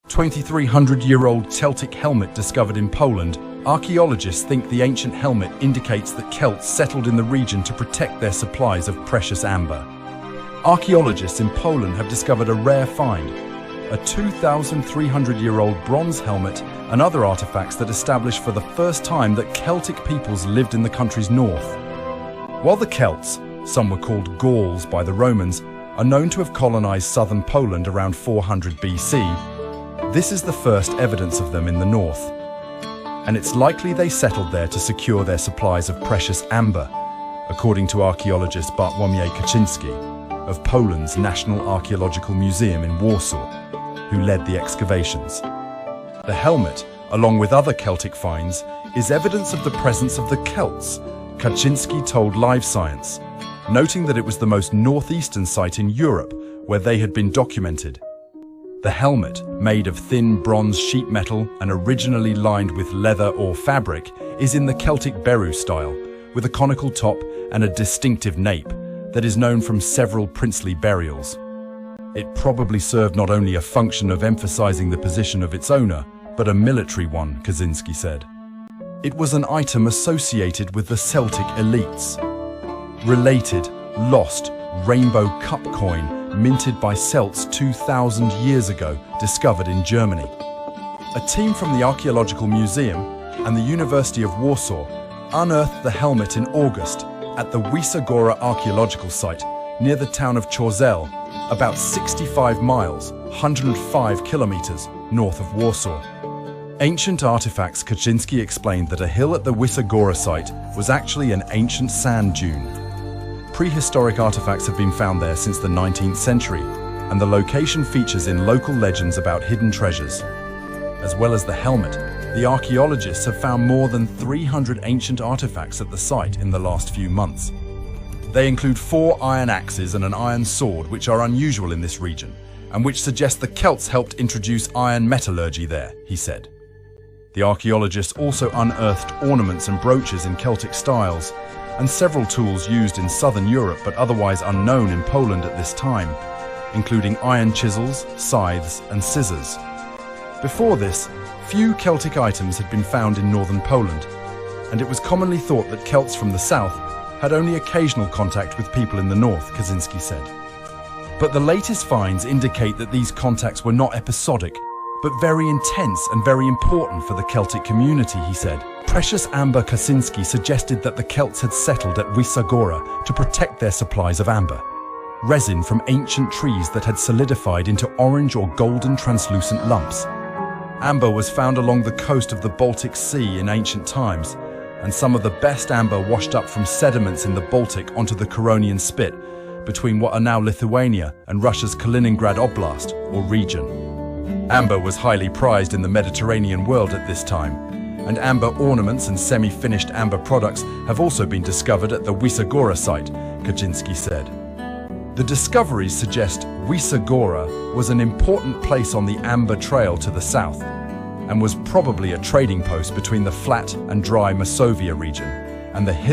2,300-year-old Celtic helmet discovered in Poland. Archaeologists think the ancient helmet indicates that Celts settled in the region to protect their supplies of precious amber. Archaeologists in Poland have discovered a rare find, a 2,300-year-old bronze helmet and other artifacts that establish for the first time that Celtic peoples lived in the country's north. While the Celts, some were called Gauls by the Romans, are known to have colonized southern Poland around 400 BC, this is the first evidence of them in the north. And it's likely they settled there to secure their supplies of precious amber, according to archaeologist Bartłomiej Kaczynski of Poland's National Archaeological Museum in Warsaw, who led the excavations. The helmet, along with other Celtic finds, is evidence of the presence of the Celts, Kaczynski told Live Science, noting that it was the most northeastern site in Europe where they had been documented. The helmet, made of thin bronze sheet metal and originally lined with leather or fabric, is in the Celtic beru style, with a conical top and a distinctive nape that is known from several princely burials. It probably served not only a function of emphasizing the position of its owner, but a military one, Kaczynski said. It was an item associated with the Celtic elites. Related, lost, rainbow cup coin minted by Celts 2,000 years ago, discovered in Germany. A team from the Archaeological Museum and the University of Warsaw unearthed the helmet in August at the Wysa Gora archaeological site near the town of Chorzele, about 65 miles, 105 kilometers north of Warsaw. Ancient artifacts. Kaczynski explained that a hill at the Wysa Gora site was actually an ancient sand dune. Prehistoric artifacts have been found there since the 19th century, and the location features in local legends about hidden treasures. As well as the helmet, the archaeologists have found more than 300 ancient artifacts at the site in the last few months. They include 4 iron axes and an iron sword, which are unusual in this region, and which suggest the Celts helped introduce iron metallurgy there, he said. The archaeologists also unearthed ornaments and brooches in Celtic styles, and several tools used in southern Europe but otherwise unknown in Poland at this time, including iron chisels, scythes, and scissors. Before this, few Celtic items had been found in northern Poland, and it was commonly thought that Celts from the south had only occasional contact with people in the north, Kaczynski said. But the latest finds indicate that these contacts were not episodic, but very intense and very important for the Celtic community, he said. Precious amber. Kaczynski suggested that the Celts had settled at Wysa Gora to protect their supplies of amber, resin from ancient trees that had solidified into orange or golden translucent lumps. Amber was found along the coast of the Baltic Sea in ancient times, and some of the best amber washed up from sediments in the Baltic onto the Curonian Spit between what are now Lithuania and Russia's Kaliningrad Oblast, or region. Amber was highly prized in the Mediterranean world at this time, and amber ornaments and semi-finished amber products have also been discovered at the Wysa Gora site, Kaczynski said. The discoveries suggest Wysa Gora was an important place on the Amber Trail to the south, and was probably a trading post between the flat and dry Masovia region and the hill